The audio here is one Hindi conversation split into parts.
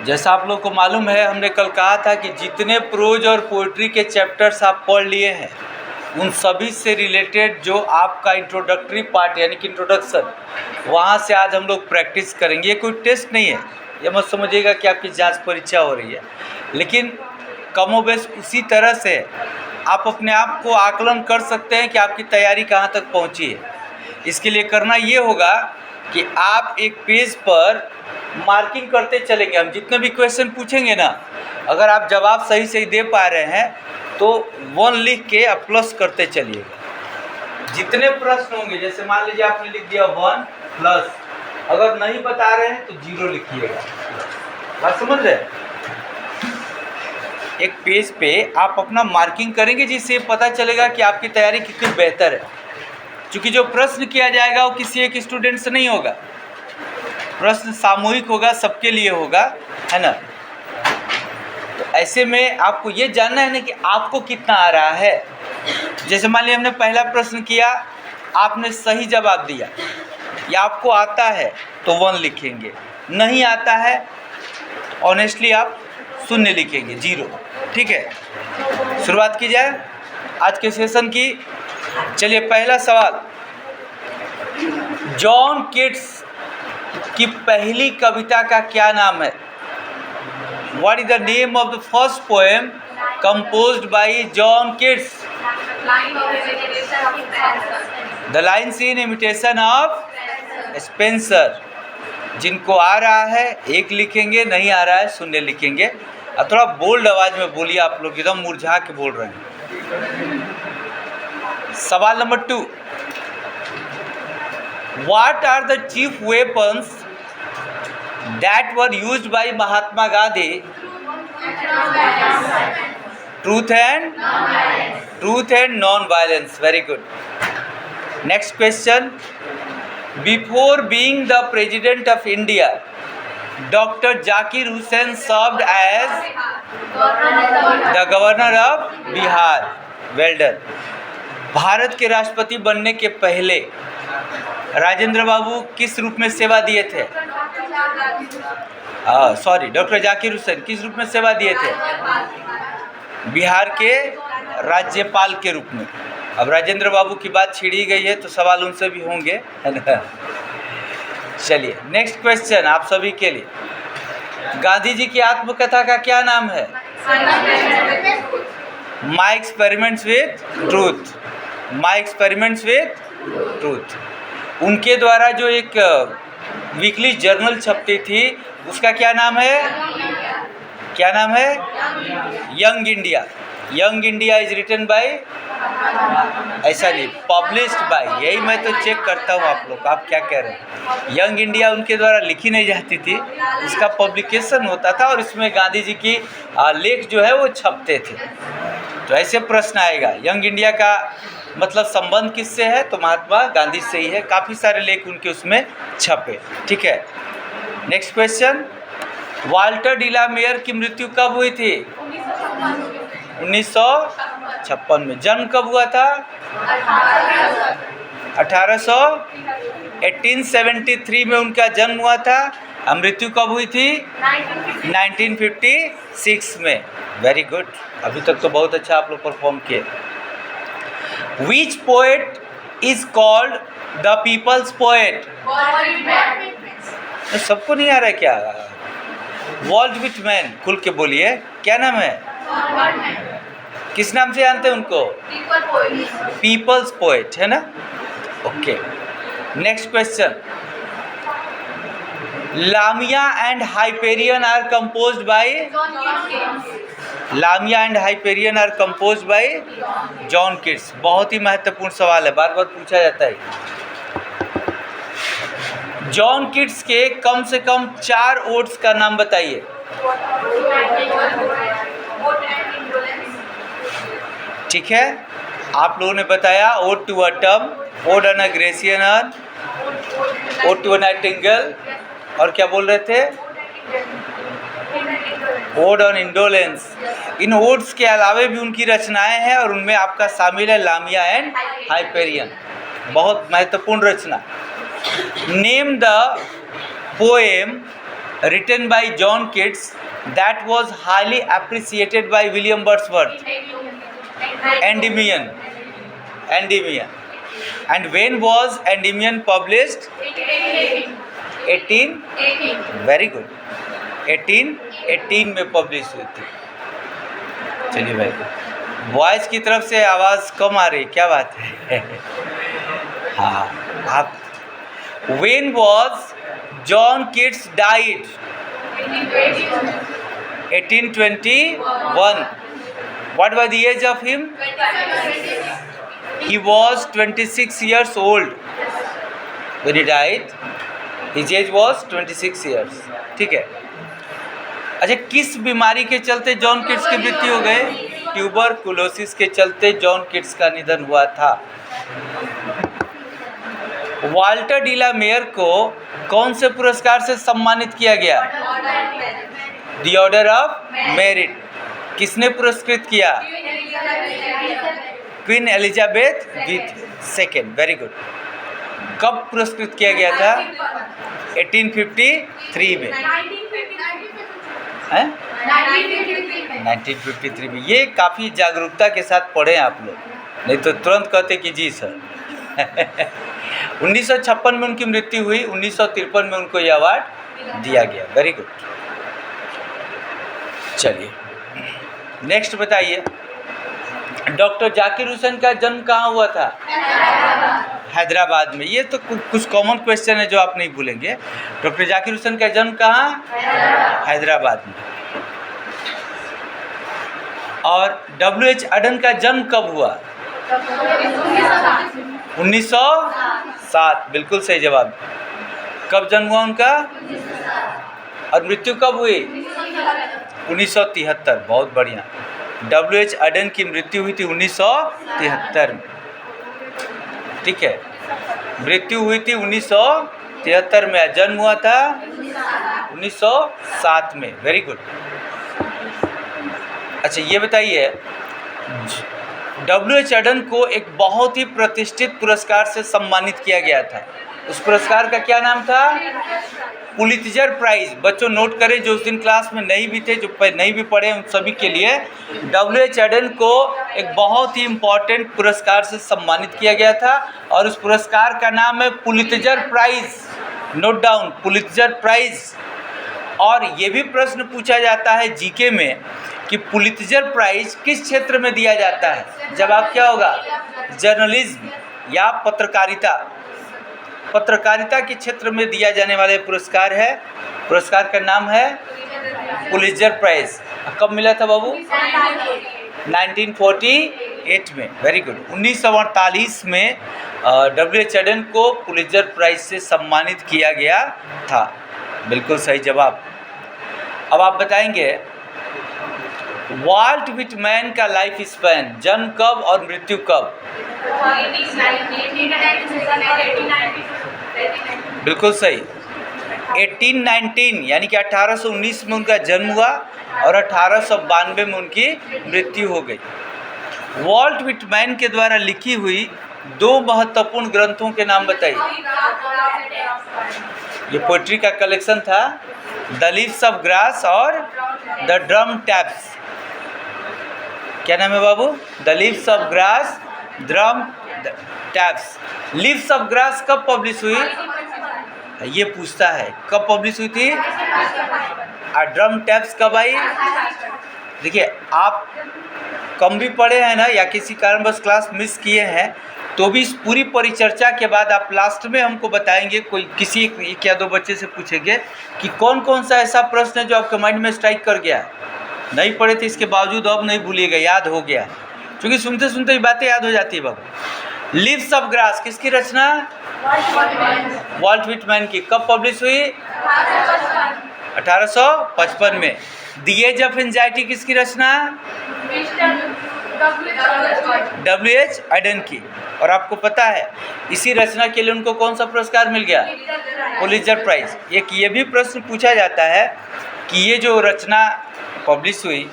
जैसा आप लोग को मालूम है, हमने कल कहा था कि जितने प्रोज और पोइट्री के चैप्टर्स आप पढ़ लिए हैं उन सभी से रिलेटेड जो आपका इंट्रोडक्टरी पार्ट यानी कि इंट्रोडक्शन, वहाँ से आज हम लोग प्रैक्टिस करेंगे। ये कोई टेस्ट नहीं है, ये मत समझिएगा कि आपकी जांच परीक्षा हो रही है, लेकिन कमोबेश उसी तरह से आप अपने आप को आकलन कर सकते हैं कि आपकी तैयारी कहाँ तक पहुँची है। इसके लिए करना ये होगा कि आप एक पेज पर मार्किंग करते चलेंगे। हम जितने भी क्वेश्चन पूछेंगे ना, अगर आप जवाब सही सही दे पा रहे हैं तो 1 लिख के आप प्लस करते चलिएगा। जितने प्रश्न होंगे, जैसे मान लीजिए आपने लिख दिया 1 प्लस, अगर नहीं बता रहे हैं तो 0 लिखिएगा। बात समझ रहे हैं? एक पेज पे आप अपना मार्किंग करेंगे जिससे पता चलेगा कि आपकी तैयारी कितनी बेहतर है। क्योंकि जो प्रश्न किया जाएगा वो किसी एक स्टूडेंट से नहीं होगा, प्रश्न सामूहिक होगा, सबके लिए होगा, है ना। तो ऐसे में आपको ये जानना है ना कि आपको कितना आ रहा है। जैसे मान लीजिए हमने पहला प्रश्न किया, आपने सही जवाब दिया या आपको आता है तो 1 लिखेंगे, नहीं आता है ऑनेस्टली आप 0 लिखेंगे, 0। ठीक है, शुरुआत की जाए आज के सेशन की। चलिए, पहला सवाल, जॉन किट्स की पहली कविता का क्या नाम है? What is the name of the first poem composed by John Keats? The Lines in Imitation of Spenser। जिनको आ रहा है 1 लिखेंगे, नहीं आ रहा है 0 लिखेंगे। और थोड़ा बोल्ड आवाज में बोलिए, आप लोग एकदम मुरझा के बोल रहे हैं। सवाल number 2, What are the chief weapons that were used by Mahatma Gandhi? Truth and non-violence. Very good. Next question. Before being the President of India, Dr. Zakir Hussain served as the Governor of Bihar. Well done. Bharat के राष्ट्रपति बनने के पहले राजेंद्र बाबू किस रूप में सेवा दिए थे? डॉक्टर जाकिर हुसैन किस रूप में सेवा दिए थे? बिहार के राज्यपाल के रूप में। अब राजेंद्र बाबू की बात छिड़ी गई है तो सवाल उनसे भी होंगे, है ना। चलिए, नेक्स्ट क्वेश्चन आप सभी के लिए। गांधी जी की आत्मकथा का क्या नाम है? My experiments with truth. My experiments with truth. उनके द्वारा जो एक वीकली जर्नल छपती थी उसका क्या नाम है? क्या नाम है? Young India. Young India is written by, ऐसा नहीं, पब्लिश्ड बाय। यही मैं तो चेक करता हूँ आप लोग, आप क्या कह रहे हैं। यंग इंडिया उनके द्वारा लिखी नहीं जाती थी, उसका पब्लिकेशन होता था और इसमें गांधी जी की लेख जो है वो छपते थे। तो ऐसे प्रश्न आएगा, यंग इंडिया का मतलब संबंध किससे है? तो महात्मा गांधी से ही है। काफ़ी सारे लेख उनके उसमें छपे। ठीक है, नेक्स्ट क्वेश्चन। वाल्टर डिलामेयर की मृत्यु कब हुई थी? 1956 में। जन्म कब हुआ था? 1873 में उनका जन्म हुआ था। मृत्यु कब हुई थी? 1956 में। वेरी गुड, अभी तक तो बहुत अच्छा आप लोग परफॉर्म किए। Which poet is called the people's poet? सबको नहीं आ रहा है क्या? वॉल्ट विटमैन, खुल के बोलिए, क्या नाम है? किस नाम से जानते हैं उनको? पीपल्स पोएट, है ना। Okay, next question. Lamia and Hyperion are composed by? Lamia and Hyperion are composed by John Keats. बहुत ही महत्वपूर्ण सवाल है, बार बार पूछा जाता है। जॉन किट्स के कम से कम 4 ओड्स का नाम बताइए। ठीक है, आप लोगों ने बताया ode to autumn, ode on a Grecian urn, ode to a nightingale, और क्या बोल रहे थे? Ode on indolence. इन ओड्स के अलावे भी उनकी रचनाएं हैं और उनमें आपका शामिल है लामिया एंड हाइपेरियन, बहुत महत्वपूर्ण रचना। Name the poem written by John Keats that was highly appreciated by William Wordsworth? Endymion. Endymion. And when was Endymion published? 18? Very good. 1818 में पब्लिश हुई थी। चलिए भाई, वॉइस की तरफ से आवाज़ कम आ रही, क्या बात है? हाँ, आप When was John Keats died? 1821. What was the age of him? He was 26 years old when he died. His age was 26 years. ठीक है। अच्छा, किस बीमारी के चलते जॉन किट्स की मृत्यु हो गई? ट्यूबरकुलोसिस के चलते जॉन किट्स का निधन हुआ था। वाल्टर डीला मेयर को कौन से पुरस्कार से सम्मानित किया गया? The order of merit. किसने पुरस्कृत किया? Queen Elizabeth II। Very good. कब पुरस्कृत किया गया था? 1853 में। 1953 में। ये काफ़ी जागरूकता के साथ पढ़ें आप लोग, नहीं तो तुरंत कहते कि जी सर। 1956 में उनकी मृत्यु हुई। 1953 में उनको यह अवार्ड दिया गया। Very good. चलिए नेक्स्ट बताइए, डॉक्टर जाकिर हुसैन का जन्म कहाँ हुआ था? हैदराबाद में। ये तो कुछ कॉमन क्वेश्चन है जो आप नहीं भूलेंगे। डॉक्टर जाकिर हुसैन का जन्म कहाँ? हैदराबाद में। और W.H. अडन का जन्म कब हुआ? 1907। बिल्कुल सही जवाब। कब जन्म हुआ उनका? और मृत्यु कब हुई? 1973। बहुत बढ़िया। W.H. अडन की मृत्यु हुई थी 1973 में। ठीक है, मृत्यु हुई थी 1973 में, जन्म हुआ था 1907 में। Very good. अच्छा ये बताइए, W.H. अडन को एक बहुत ही प्रतिष्ठित पुरस्कार से सम्मानित किया गया था। उस पुरस्कार का क्या नाम था? Pulitzer prize. बच्चों नोट करें, जो उस दिन क्लास में नहीं भी थे, जो नहीं भी पढ़े, उन सभी के लिए W.H. अडन को एक बहुत ही इम्पॉर्टेंट पुरस्कार से सम्मानित किया गया था और उस पुरस्कार का नाम है Pulitzer Prize. Note down, Pulitzer Prize. और ये भी प्रश्न पूछा जाता है जीके में कि पुलित्जर प्राइज किस क्षेत्र में दिया जाता है? जवाब क्या होगा? जर्नलिज्म या पत्रकारिता के क्षेत्र में दिया जाने वाले पुरस्कार है। पुरस्कार का नाम है पुलित्जर प्राइज। कब मिला था बाबू? 1948 में। Very good. 1948 में W.H. अडन को पुलित्जर प्राइज से सम्मानित किया गया था। बिल्कुल सही जवाब। अब आप बताएंगे वाल्ट विटमैन का लाइफ स्पैन, जन्म कब और मृत्यु कब? बिल्कुल सही। 1819 यानी कि 1819 में उनका जन्म हुआ और 1892 में उनकी मृत्यु हो गई। वाल्ट विटमैन के द्वारा लिखी हुई 2 महत्वपूर्ण ग्रंथों के नाम बताइए। ये पोइट्री का कलेक्शन था, द लीव्स ऑफ ग्रास और द ड्रम टैप्स। क्या नाम है बाबू? The leaves of grass, drum taps. Leaves of grass कब पब्लिश हुई? ये पूछता है कब पब्लिश हुई थी। और ड्रम टैप्स कब आई? देखिए, आप कम भी पढ़े हैं ना, या किसी कारणवश क्लास मिस किए हैं, तो भी इस पूरी परिचर्चा के बाद आप लास्ट में हमको बताएंगे, कोई किसी एक या 2 बच्चे से पूछेंगे कि कौन कौन सा ऐसा प्रश्न है जो आपके माइंड में स्ट्राइक कर गया। नहीं पढ़े थे, इसके बावजूद अब नहीं भूलिएगा, याद हो गया, क्योंकि सुनते सुनते ही बातें याद हो जाती है बाबू। लीव्स ऑफ ग्रास किसकी रचना? वाल्ट विटमैन की। कब पब्लिश हुई? 1855 में। द एज ऑफ एंजाइटी किसकी रचना? W.H. अडन की। और आपको पता है इसी रचना के लिए उनको कौन सा पुरस्कार मिल गया? Pulitzer Prize. एक ये भी प्रश्न पूछा जाता है कि ये जो रचना पब्लिश हुई,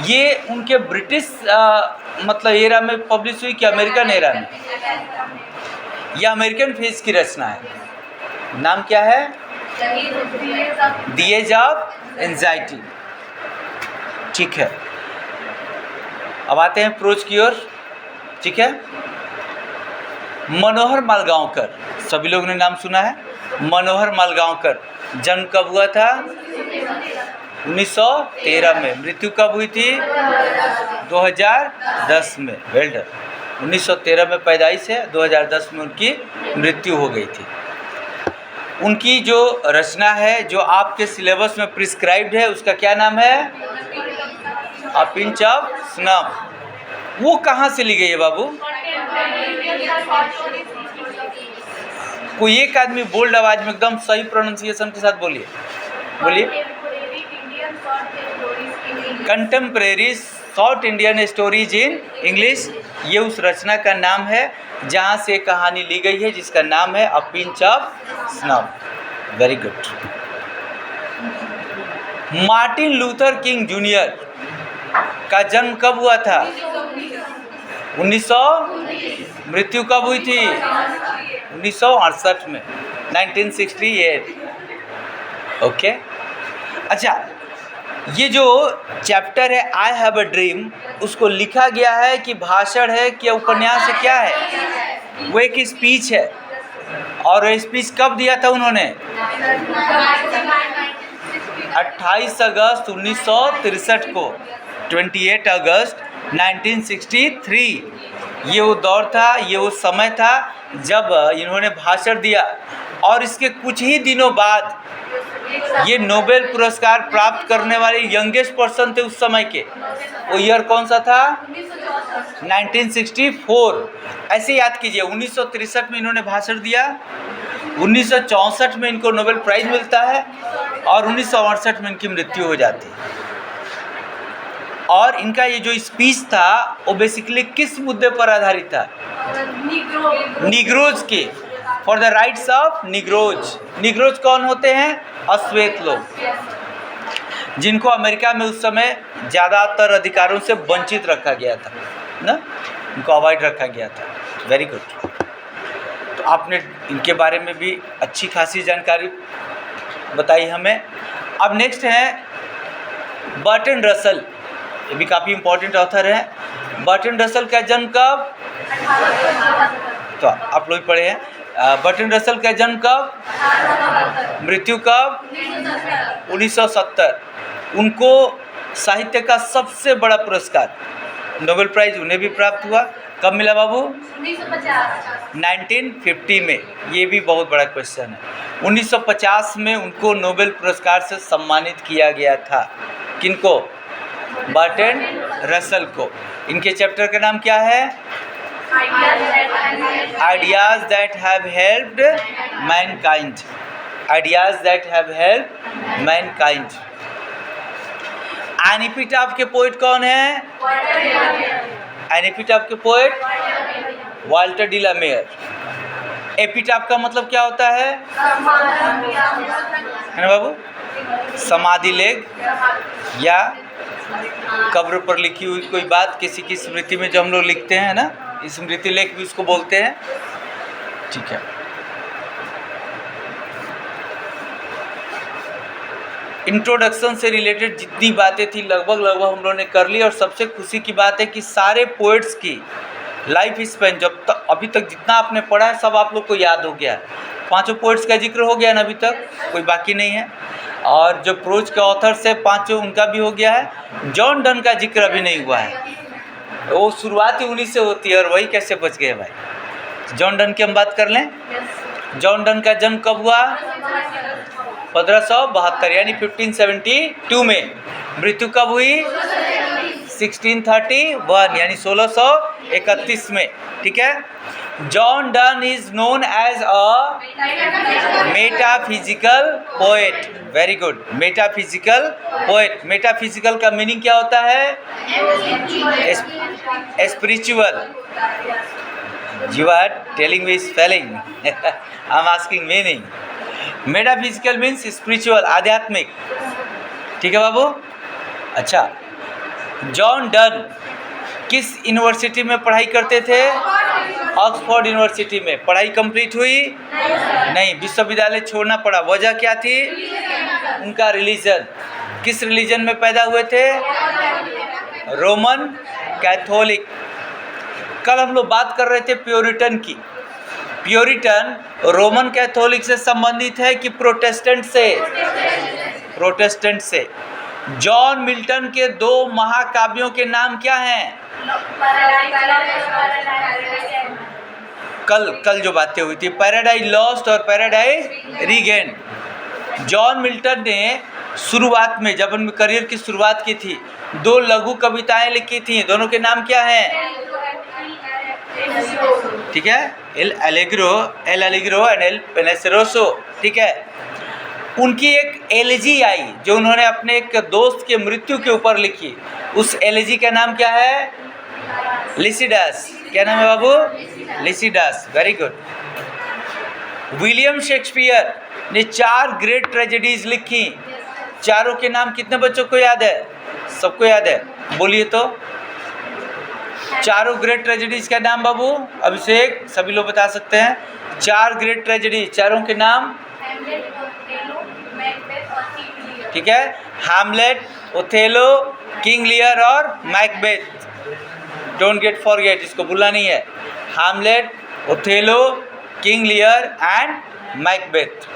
ये उनके ब्रिटिश मतलब एरा में पब्लिश हुई कि अमेरिकन एरा में? यह अमेरिकन फेज की रचना है। नाम क्या है? The age of anxiety. ठीक है, अब आते हैं प्रोज की ओर। ठीक है, मनोहर मालगांवकर, सभी लोगों ने नाम सुना है। मनोहर मालगांवकर जन्म कब हुआ था? 1913 में। मृत्यु कब हुई थी? 2010 में। Well done. 1913 में पैदाइश है, 2010 में उनकी मृत्यु हो गई थी। उनकी जो रचना है जो आपके सिलेबस में प्रिस्क्राइब्ड है उसका क्या नाम है? A pinch of snuff. वो कहाँ से ली गई है बाबू? कोई एक आदमी बोल्ड आवाज में एकदम सही प्रोनाउंसिएशन के साथ बोलिए, बोलिए। Contemporary short Indian stories in English, ये उस रचना का नाम है जहाँ से कहानी ली गई है, जिसका नाम है a pinch of snuff. Very good. Martin Luther king junior का जन्म कब हुआ था? 1900। मृत्यु कब हुई थी? 1968 में, 1968। ओके। अच्छा, ये जो चैप्टर है आई हैव अ ड्रीम, उसको लिखा गया है कि भाषण है कि उपन्यास है, क्या है? वो एक स्पीच है। और वो स्पीच कब दिया था उन्होंने? 28 अगस्त 1963 को, 28 अगस्त 1963। ये वो दौर था, ये वो समय था जब इन्होंने भाषण दिया। और इसके कुछ ही दिनों बाद ये नोबेल पुरस्कार प्राप्त करने वाले यंगेस्ट पर्सन थे उस समय के। वो ईयर कौन सा था? 1964। ऐसे याद कीजिए, 1963 में इन्होंने भाषण दिया, 1964 में इनको नोबेल प्राइज मिलता है और 1968 में इनकी मृत्यु हो जाती है। और इनका ये जो स्पीच था वो बेसिकली किस मुद्दे पर आधारित था? निग्रोज के, for the rights of Negroes. Negroes कौन होते हैं? अश्वेत लोग, जिनको अमेरिका में उस समय ज़्यादातर अधिकारों से वंचित रखा गया था ना, उनको अवॉइड रखा गया था। Very good. तो आपने इनके बारे में भी अच्छी खासी जानकारी बताई हमें। अब नेक्स्ट है बर्टन रसल, ये भी काफ़ी इम्पोर्टेंट ऑथर है। बर्टन रसल का जन्म कब? तो आप लोग पढ़े हैं। बर्टन रसल का जन्म कब? मृत्यु कब? 1970। उनको साहित्य का सबसे बड़ा पुरस्कार नोबेल प्राइज उन्हें भी प्राप्त हुआ। कब मिला बाबू? 1950 में। ये भी बहुत बड़ा क्वेश्चन है। 1950 में उनको नोबेल पुरस्कार से सम्मानित किया गया था। किनको? बर्टन रसल को। इनके चैप्टर का नाम क्या है? Ideas that have helped mankind. Ideas that have helped mankind. Epitaph के पोएट कौन है? एपिटाफ के poet Walter de la Mare. Epitaph का मतलब क्या होता है ना बाबू? समाधि लेख या कब्र पर लिखी हुई कोई बात, किसी की स्मृति में जो हम लोग लिखते हैं ना, स्मृति लेख भी उसको बोलते हैं। ठीक है। इंट्रोडक्शन से रिलेटेड जितनी बातें थी लगभग हम लोगों ने कर ली। और सबसे खुशी की बात है कि सारे पोएट्स की लाइफ स्पेन जब तक अभी तक जितना आपने पढ़ा है सब आप लोग को याद हो गया है। 5 पोएट्स का जिक्र हो गया ना, अभी तक कोई बाकी नहीं है। और जो प्रोज के ऑथर्स है 5 उनका भी हो गया है। जॉन डन का जिक्र अभी नहीं हुआ है, वो शुरुआत ही उन्हीं से होती है और वही कैसे बच गए भाई। जॉन डन की हम बात कर लें। जॉन डन का जन्म कब हुआ? 1572 यानी 1572 में। मृत्यु कब हुई? 1631 यानी 1631 में। ठीक है। John Donne is known as a metaphysical poet. Very good. Metaphysical poet. Metaphysical का मीनिंग क्या होता है? Spiritual. You are telling me spelling. I'm asking meaning. Metaphysical means spiritual, आध्यात्मिक। ठीक है बाबू। अच्छा, जॉन डन किस यूनिवर्सिटी में पढ़ाई करते थे? ऑक्सफोर्ड यूनिवर्सिटी में। पढ़ाई कंप्लीट हुई? नहीं, विश्वविद्यालय छोड़ना पड़ा। वजह क्या थी? उनका रिलीजन। किस रिलीजन में पैदा हुए थे? Roman Catholic. कल हम लोग बात कर रहे थे प्योरिटन की। प्योरिटन रोमन कैथोलिक से संबंधित है कि प्रोटेस्टेंट से? प्रोटेस्टेंट से। जॉन मिल्टन के 2 महाकाव्यों के नाम क्या हैं? कल जो बातें हुई थी, पैराडाइज लॉस्ट और पैराडाइज रीगेन। जॉन मिल्टन ने शुरुआत में, जब उनके करियर की शुरुआत की थी, 2 लघु कविताएं लिखी थी। दोनों के नाम क्या हैं? ठीक है, एल एलेग्रो एंड एल पेनेसेरोसो। ठीक है, उनकी एक एलेजी आई जो उन्होंने अपने एक दोस्त के मृत्यु के ऊपर लिखी। उस एलेजी का नाम क्या है? लिसिडास। क्या नाम है बाबू? Lycidas. Very good. William Shakespeare ने 4 ग्रेट ट्रेजेडीज लिखी। चारों के नाम कितने बच्चों को याद है? सबको याद है? बोलिए तो। चारों ग्रेट ट्रेजेडीज का नाम बाबू? अभिषेक, सभी लोग बता सकते हैं। 4 ग्रेट ट्रेजेडी, चारों के नाम? ठीक है, हैमलेट, ओथेलो, किंग लियर और मैकबेथ। डोंट गेट फॉरगेट, इसको भूलना नहीं है। Hamlet, Othello, King Lear and Macbeth.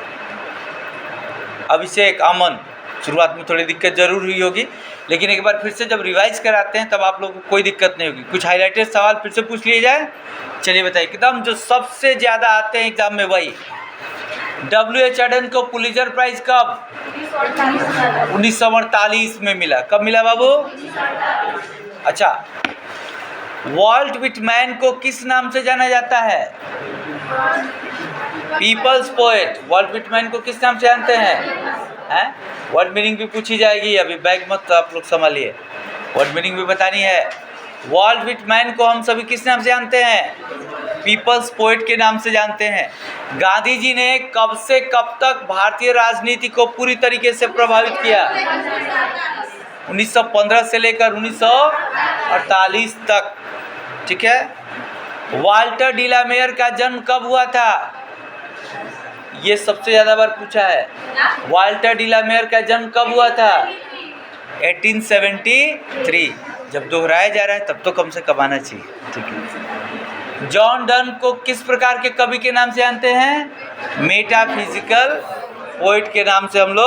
Abhishek, Aman, शुरुआत में थोड़ी दिक्कत जरूर हुई होगी, लेकिन एक बार फिर से जब रिवाइज कराते हैं तब आप लोगों को कोई दिक्कत नहीं होगी। कुछ हाईलाइटेड सवाल फिर से पूछ लिए जाए। चलिए बताइए, एकदम जो सबसे ज़्यादा आते हैं एग्जाम में वही। W.H. एडन को पुलित्जर प्राइज कब? 1948 में मिला। कब मिला बाबू? अच्छा, वॉल्ट विटमैन को किस नाम से जाना जाता है? Peoples poet. वॉल्ट विटमैन को किस नाम से जानते हैं? वर्ड मीनिंग भी पूछी जाएगी, अभी बैग मत आप लोग संभालिए, वर्ड मीनिंग भी बतानी है। वॉल्ट विटमैन को हम सभी किस नाम से जानते हैं? पीपल्स पोएट के नाम से जानते हैं। गांधी जी ने कब से कब तक भारतीय राजनीति को पूरी तरीके से प्रभावित किया? 1915 से लेकर 1948 तक। ठीक है। वाल्टर डिलामेयर का जन्म कब हुआ था? ये सबसे ज़्यादा बार पूछा है। वाल्टर डिलामेयर का जन्म कब हुआ था? 1873। जब दोहराया जा रहा है तब तो कम से कम आना चाहिए। ठीक है। जॉन डन को किस प्रकार के कवि के नाम से जानते हैं? मेटाफिजिकल पोएट के नाम से हम लोग